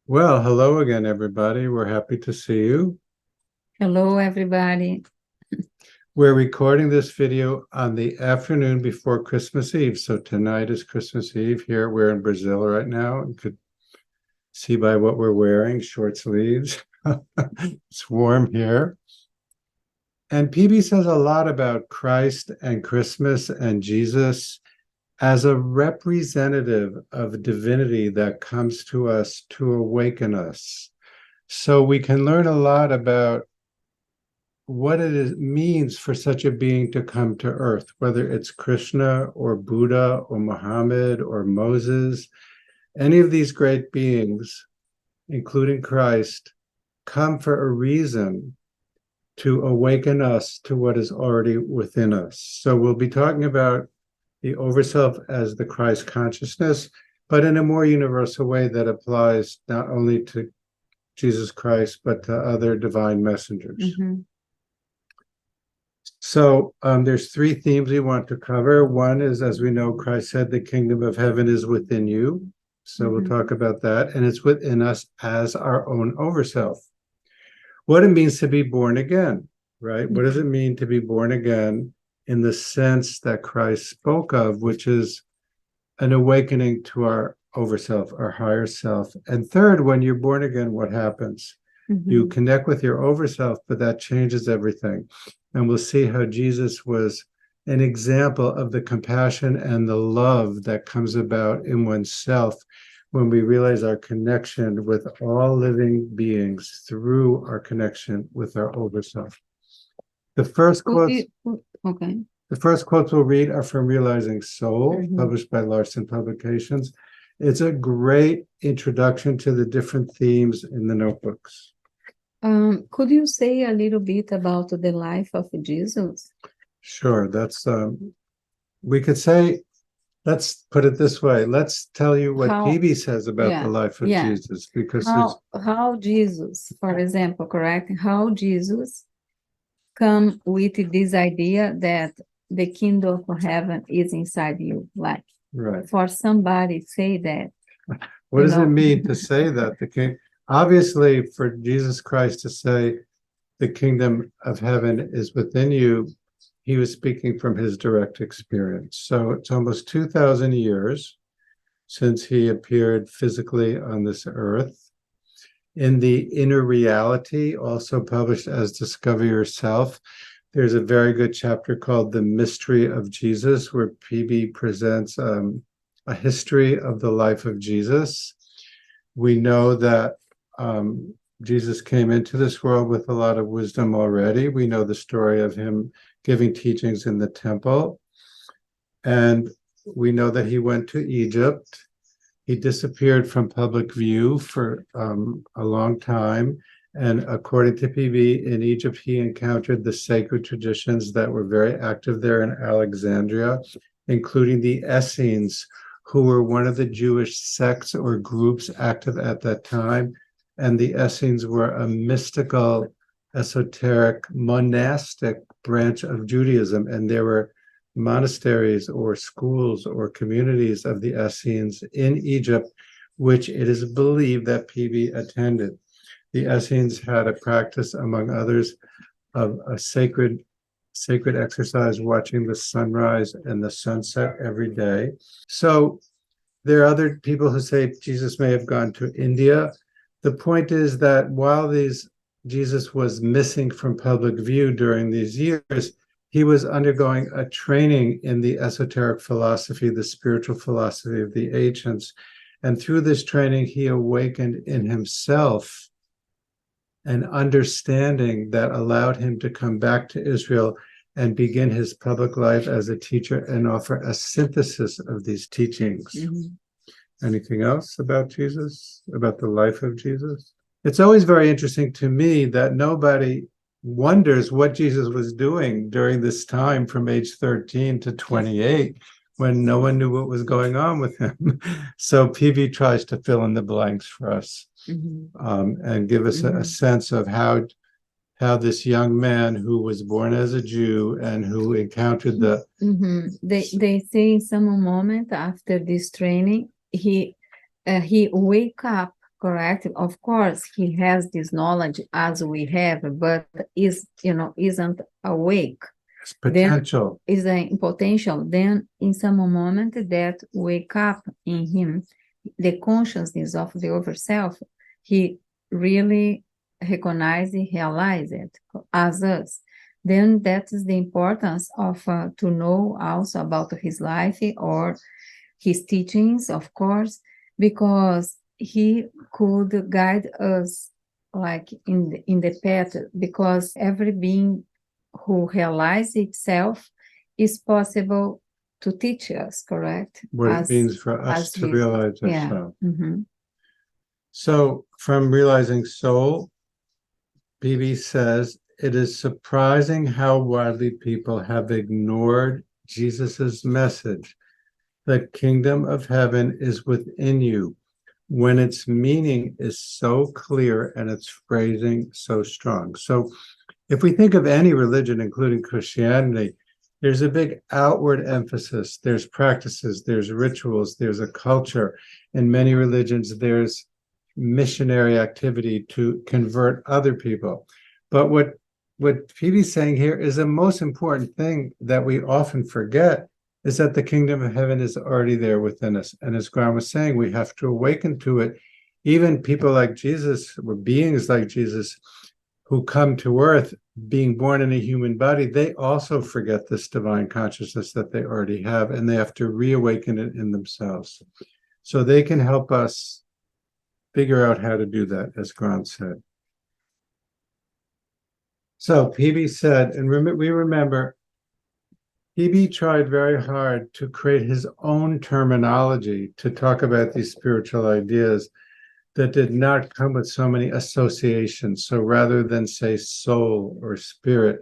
Well, hello again, everybody. We're happy to see you. Hello, everybody. We're recording this video on the afternoon before Christmas Eve. So tonight is Christmas Eve here. We're in Brazil right now. You could see by what we're wearing, short sleeves. It's warm here. And PB says a lot about Christ and Christmas and Jesus as a representative of divinity that comes to us to awaken us. So we can learn a lot about what means for such a being to come to earth, whether it's Krishna or Buddha or Muhammad or Moses. Any of these great beings, including Christ, come for a reason to awaken us to what is already within us. So we'll be talking about the overself as the Christ consciousness, but in a more universal way that applies not only to Jesus Christ, but to other divine messengers. Mm-hmm. So there's three themes we want to cover. One is, as we know, Christ said, the kingdom of heaven is within you. So we'll talk about that. And it's within us as our own overself. What it means to be born again, right? What does it mean to be born again in the sense that Christ spoke of, which is an awakening to our overself, our higher self? And third, when you're born again, what happens? You connect with your overself, but that changes everything. And we'll see how Jesus was an example of the compassion and the love that comes about in oneself when we realize our connection with all living beings through our connection with our overself. The first quotes we'll read are from Realizing Soul, published by Larson Publications. It's a great introduction to the different themes in the notebooks. Could you say a little bit about the life of Jesus? Sure, that's we could say, let's put it this way. Let's tell you what PB says about the life of Jesus, because how Jesus, for example, correct? How Jesus come with this idea that the kingdom of heaven is inside you, like for somebody say that. What does it mean to say that? The king, obviously, for Jesus Christ to say the kingdom of heaven is within you, he was speaking from his direct experience. So it's almost 2,000 years since he appeared physically on this earth. In the Inner Reality, also published as Discover Yourself, there's a very good chapter called The Mystery of Jesus, where PB presents a history of the life of Jesus. We know that Jesus came into this world with a lot of wisdom already. We know the story of him giving teachings in the temple. And we know that he went to Egypt. He disappeared from public view for a long time. And according to PB, in Egypt, he encountered the sacred traditions that were very active there in Alexandria, including the Essenes, who were one of the Jewish sects or groups active at that time. And the Essenes were a mystical, esoteric, monastic branch of Judaism. And there were monasteries or schools or communities of the Essenes in Egypt, which it is believed that PB attended. The Essenes had a practice, among others, of a sacred exercise, watching the sunrise and the sunset every day. So there are other people who say Jesus may have gone to India. The point is that while Jesus was missing from public view during these years, he was undergoing a training in the esoteric philosophy, the spiritual philosophy of the ancients. And through this training, he awakened in himself an understanding that allowed him to come back to Israel and begin his public life as a teacher and offer a synthesis of these teachings. Anything else about Jesus, about the life of Jesus? It's always very interesting to me that nobody wonders what Jesus was doing during this time from age 13 to 28, when no one knew what was going on with him. So PB tries to fill in the blanks for us and give us a sense of how this young man who was born as a Jew and who encountered the... They say in some moment after this training, he wake up correct? Of course, he has this knowledge as we have, but isn't awake. It's potential. Is a potential. Then, in some moment that wake up in him, the consciousness of the overself, he really recognizes, realizes it as us. Then that is the importance of to know also about his life or his teachings, of course, because he could guide us like in the path, because every being who realizes itself is possible to teach us, correct? What it means for us to realize ourselves. Yeah. Mm-hmm. So from Realizing Soul, PB says, it is surprising how widely people have ignored Jesus's message. The kingdom of heaven is within you, when its meaning is so clear and its phrasing so strong. So if we think of any religion, including Christianity, there's a big outward emphasis. There's practices, there's rituals, there's a culture. In many religions, there's missionary activity to convert other people. But what Phoebe's saying here is the most important thing that we often forget is that the kingdom of heaven is already there within us. And as Graham was saying, we have to awaken to it. Even people like Jesus, or beings like Jesus, who come to earth being born in a human body, they also forget this divine consciousness that they already have, and they have to reawaken it in themselves. So they can help us figure out how to do that, as Grant said. So PB said, and we remember, PB tried very hard to create his own terminology to talk about these spiritual ideas that did not come with so many associations. So rather than say soul or spirit,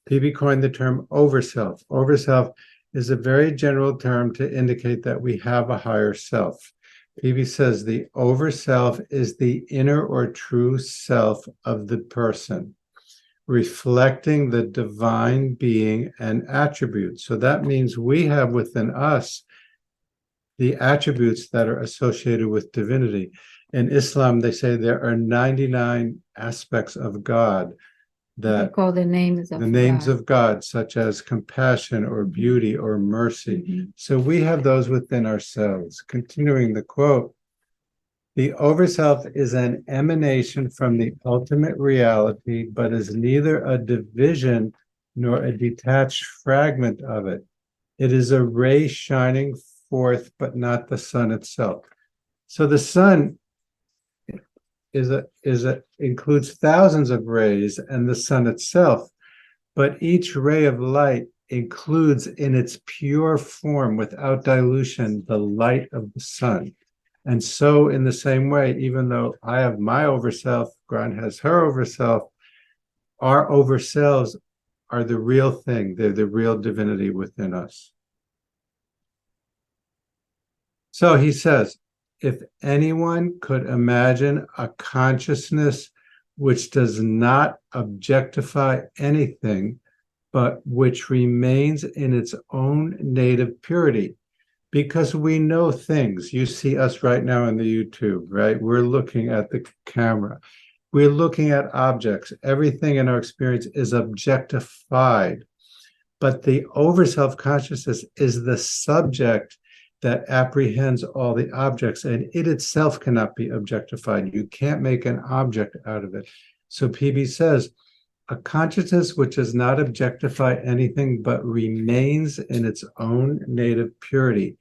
PB coined the term overself. Overself is a very general term to indicate that we have a higher self. PB says the overself is the inner or true self of the person, reflecting the divine being and attributes. So that means we have within us the attributes that are associated with divinity. In Islam, they say there are 99 aspects of God that they call the names of God, such as compassion or beauty or mercy. Mm-hmm. So we have those within ourselves. Continuing the quote, the overself is an emanation from the ultimate reality, but is neither a division nor a detached fragment of it. It is a ray shining forth, but not the sun itself. So the sun includes thousands of rays, and the sun itself, but each ray of light includes in its pure form, without dilution, the light of the sun. And so in the same way, even though I have my overself, Grant has her overself, our overselves are the real thing. They're the real divinity within us. So he says, if anyone could imagine a consciousness which does not objectify anything, but which remains in its own native purity, because we know things. You see us right now in the YouTube, right? We're looking at the camera. We're looking at objects. Everything in our experience is objectified. But the overself consciousness is the subject that apprehends all the objects, and it itself cannot be objectified. You can't make an object out of it. So PB says, a consciousness which does not objectify anything but remains in its own native purity,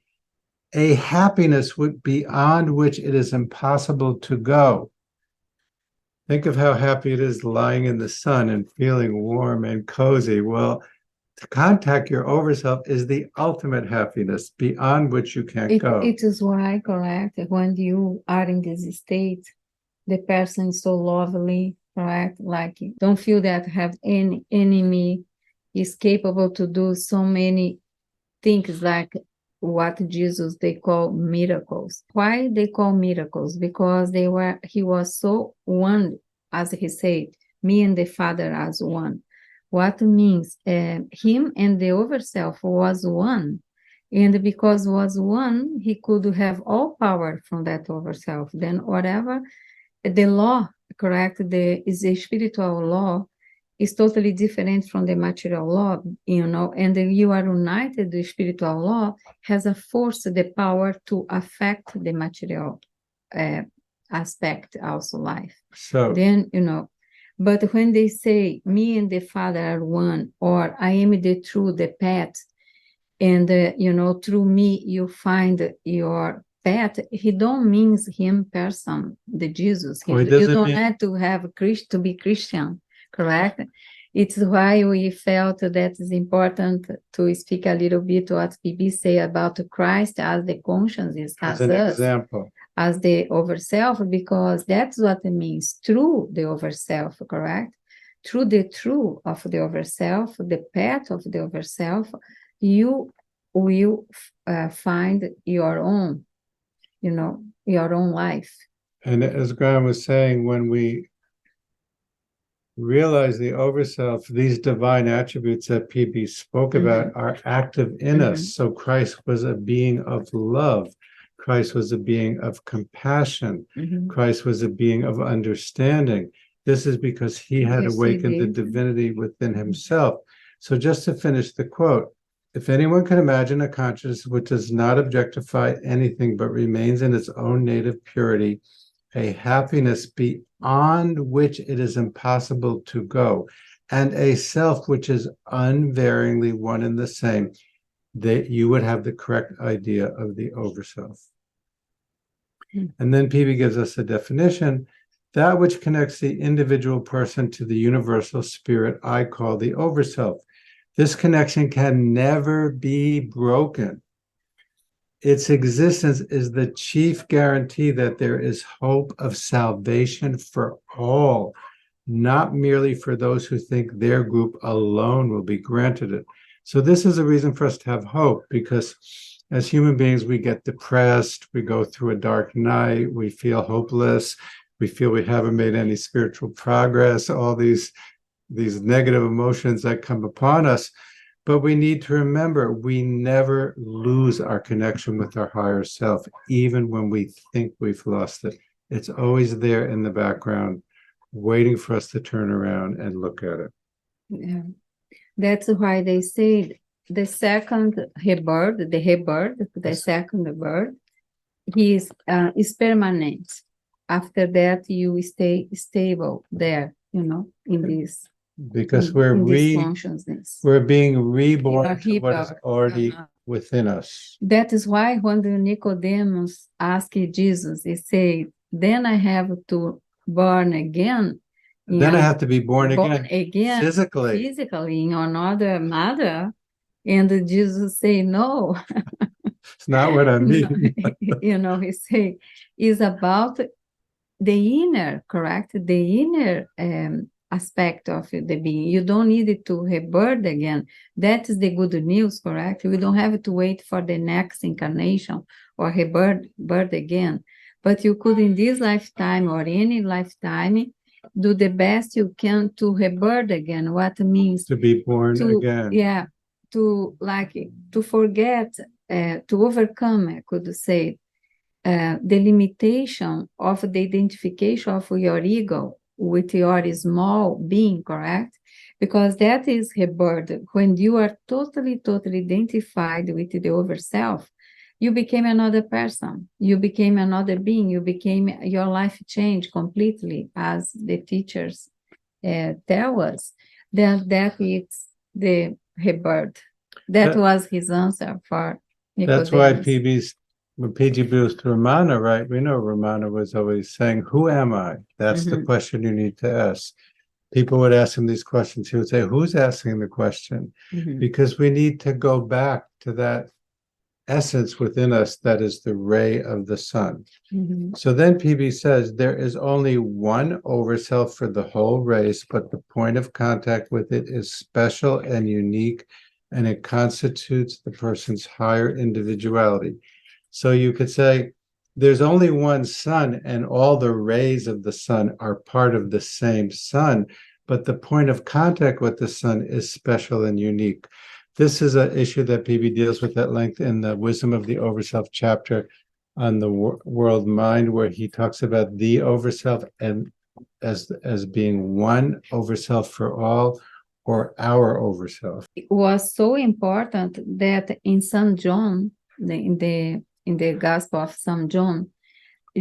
a happiness beyond which it is impossible to go. Think of how happy it is lying in the sun and feeling warm and cozy. Well, to contact your overself is the ultimate happiness beyond which you can't go. It is why, correct, when you are in this state, the person is so lovely, correct? Like, don't feel that have any enemy, is capable to do so many things like what Jesus they call miracles. Why they call miracles? Because he was so one, as he said, me and the Father as one. What means him and the overself was one. And because was one, he could have all power from that overself. Then whatever the law, correct, is a spiritual law, is totally different from the material law, and you are united, the spiritual law has a force, the power to affect the material aspect, also life. So Then, but when they say, me and the Father are one, or I am the truth, the path, and, through me you find your path, he don't means him person, the Jesus. You don't have to have to be Christian, correct? It's why we felt that it's important to speak a little bit what PB say about Christ as the conscience, as an example, as the overself, because that's what it means, through the overself, correct? Through the truth of the overself, the path of the overself, you will find your own, your own life. And as Graham was saying, when we realize the overself, these divine attributes that PB spoke about are active in us. So Christ was a being of love. Christ was a being of compassion. Christ was a being of understanding. This is because he had awakened the divinity within himself. So just to finish the quote, if anyone can imagine a consciousness which does not objectify anything but remains in its own native purity, a happiness beyond which it is impossible to go, and a self which is unvaryingly one and the same, that you would have the correct idea of the overself. And then PB gives us a definition: that which connects the individual person to the universal spirit I call the overself. This connection can never be broken. Its existence is the chief guarantee that there is hope of salvation for all, not merely for those who think their group alone will be granted it. So this is a reason for us to have hope, because as human beings, we get depressed, we go through a dark night, we feel hopeless, we feel we haven't made any spiritual progress, all these negative emotions that come upon us. But we need to remember, we never lose our connection with our higher self, even when we think we've lost it. It's always there in the background, waiting for us to turn around and look at it. Yeah. That's why they say the second rebirth, the second birth, is permanent. After that, you stay stable there, in this. Because we're being reborn to what is already within us. That is why when the Nicodemus asked Jesus, he said, then I have to born again. Then I have to be born again physically in another mother. And Jesus say, no. It's not what I mean. He say, is about the inner, correct? The inner aspect of the being. You don't need it to rebirth again. That is the good news, correct? We don't have to wait for the next incarnation or rebirth again. But you could, in this lifetime or any lifetime, do the best you can to rebirth again. What means to be born again? Yeah, to forget, to overcome, I could say, the limitation of the identification of your ego with your small being, correct? Because that is rebirth. When you are totally identified with the overself, you became another person. You became another being. Your life changed completely, as the teachers tell us. That is the rebirth. That was his answer for Nicodemus. That's why when PG goes to Ramana, right? We know Ramana was always saying, who am I? That's the question you need to ask. People would ask him these questions. He would say, who's asking the question? Because we need to go back to that essence within us that is the ray of the sun. So then PB says, there is only one overself for the whole race, but the point of contact with it is special and unique, and it constitutes the person's higher individuality. So you could say there's only one sun, and all the rays of the sun are part of the same sun, but the point of contact with the sun is special and unique. this is an issue that PB deals with at length in the Wisdom of the Overself chapter on the world mind, where he talks about the overself and as being one overself for all, or our overself. It was so important that in St. John, in the Gospel of St. John,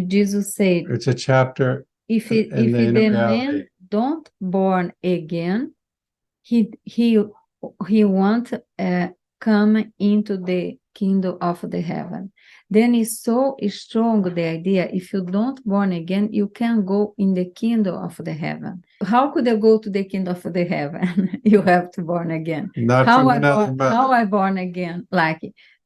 Jesus said, It's a chapter. if the man don't born again, he won't come into the kingdom of the heaven. Then it's so strong, the idea, if you don't born again, you can go in the kingdom of the heaven. How could I go to the kingdom of the heaven? You have to born again. How I born again? Like,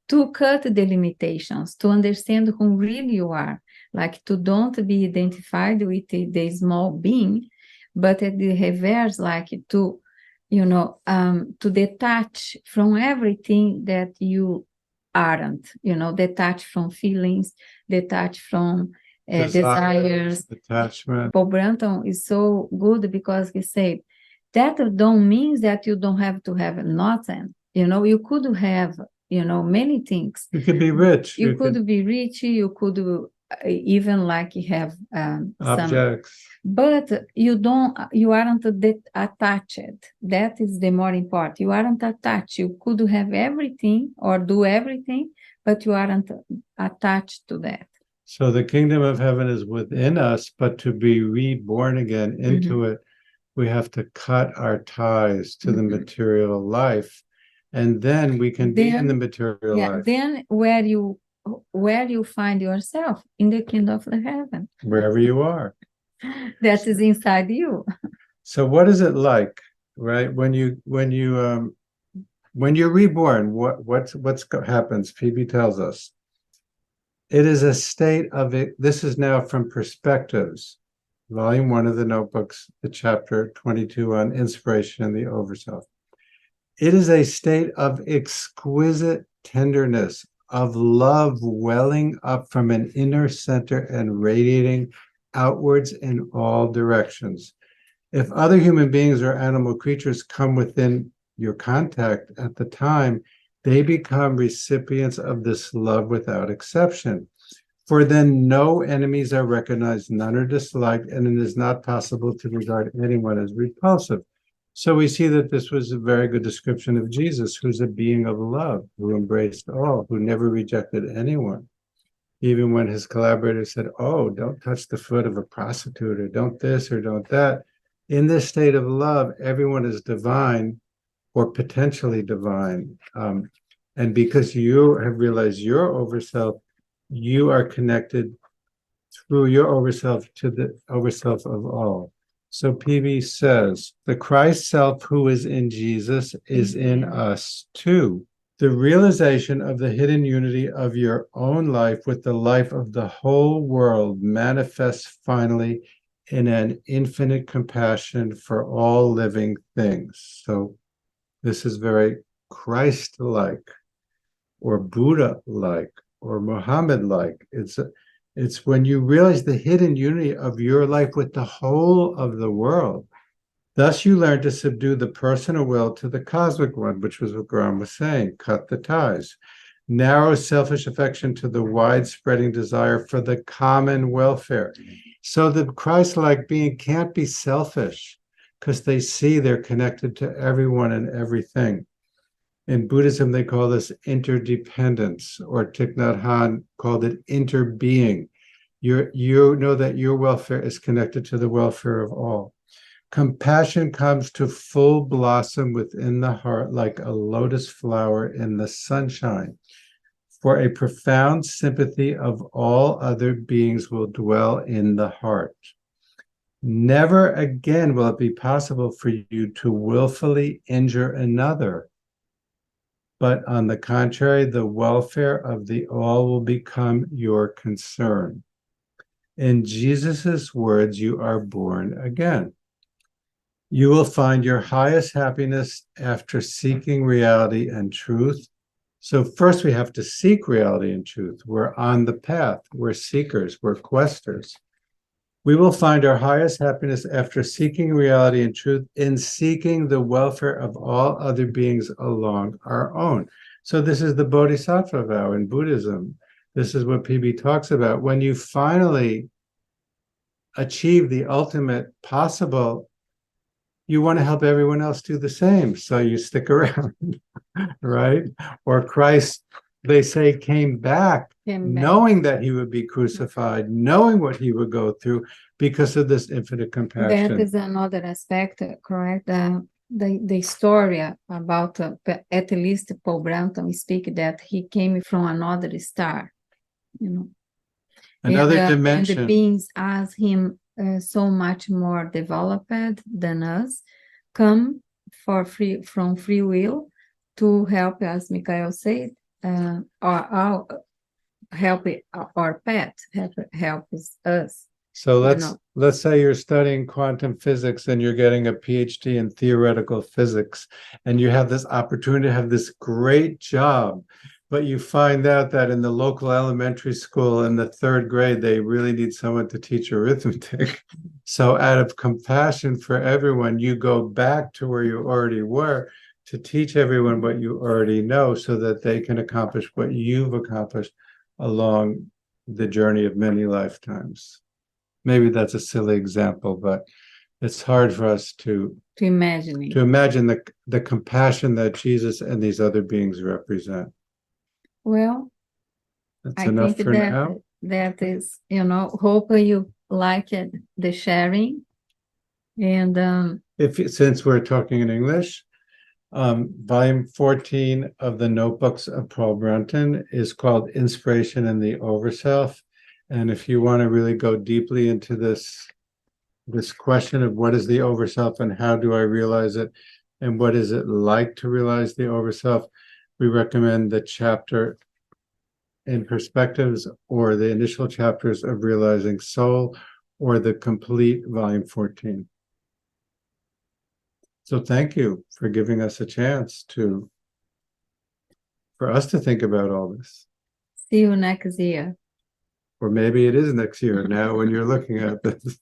to cut the limitations, to understand who really you are, like to don't be identified with the small being, but at the reverse, like to detach from everything that you aren't, detach from feelings, detach from desires. Attachment. Paul Brunton is so good because he said, that don't mean that you don't have to have nothing. You could have, many things. You could be rich. You could be rich, you could even like have objects. But you aren't attached. That is the more important. You aren't attached. You could have everything or do everything, but you aren't attached to that. So the kingdom of heaven is within us, but to be reborn again into it, we have to cut our ties to the material life, and then we can be in the material life. Then where you find yourself in the kingdom of the heaven, wherever you are, that is inside you. So what is it like, right, when you're reborn? What happens? PB tells us it is a state of it. This is now from Perspectives, volume 1 of the notebooks, the chapter 22 on inspiration and the overself. It is a state of exquisite tenderness, of love welling up from an inner center and radiating outwards in all directions. If other human beings or animal creatures come within your contact at the time, they become recipients of this love without exception. For then no enemies are recognized, none are disliked, and it is not possible to regard anyone as repulsive. So we see that this was a very good description of Jesus, who's a being of love, who embraced all, who never rejected anyone. Even when his collaborators said, oh, don't touch the foot of a prostitute, or don't this, or don't that. In this state of love, everyone is divine or potentially divine. And because you have realized your overself, you are connected through your overself to the overself of all. So PB says, the Christ self who is in Jesus is in us too. The realization of the hidden unity of your own life with the life of the whole world manifests finally in an infinite compassion for all living things. So this is very Christ-like, or Buddha-like, or Muhammad-like. It's when you realize the hidden unity of your life with the whole of the world. Thus you learn to subdue the personal will to the cosmic one, which was what Graham was saying, cut the ties. Narrow selfish affection to the wide-spreading desire for the common welfare. So the Christ-like being can't be selfish because they see they're connected to everyone and everything. In Buddhism, they call this interdependence, or Thich Nhat Hanh called it interbeing. You know that your welfare is connected to the welfare of all. Compassion comes to full blossom within the heart like a lotus flower in the sunshine. For a profound sympathy of all other beings will dwell in the heart. Never again will it be possible for you to willfully injure another. But on the contrary, the welfare of the all will become your concern. In Jesus's words, you are born again. You will find your highest happiness after seeking reality and truth. So first we have to seek reality and truth. We're on the path. We're seekers. We're questers. We will find our highest happiness after seeking reality and truth in seeking the welfare of all other beings along our own. So this is the Bodhisattva vow in Buddhism. This is what PB talks about. When you finally achieve the ultimate possible, you want to help everyone else do the same. So you stick around, right? Or Christ, they say, came back knowing that he would be crucified, knowing what he would go through because of this infinite compassion. That is another aspect, correct? The story about, at least Paul Brunton speak that he came from another star, you know. Another dimension. And the beings as him so much more developed than us come from free will to help, as Mikhail said, or help our pet, helps us. So let's say you're studying quantum physics and you're getting a PhD in theoretical physics, and you have this opportunity to have this great job, but you find out that in the local elementary school in the 3rd grade, they really need someone to teach arithmetic. So out of compassion for everyone, you go back to where you already were to teach everyone what you already know so that they can accomplish what you've accomplished along the journey of many lifetimes. Maybe that's a silly example, but it's hard for us to imagine the compassion that Jesus and these other beings represent. Well, that's I enough think for now. That is, hopefully you liked the sharing. And since we're talking in English, volume 14 of the notebooks of Paul Brunton is called Inspiration in the Overself. And if you want to really go deeply into this question of what is the overself and how do I realize it and what is it like to realize the overself, we recommend the chapter in Perspectives or the initial chapters of Realizing Soul or the complete volume 14. So thank you for giving us a chance for us to think about all this. See you next year. Or maybe it is next year now when you're looking at this.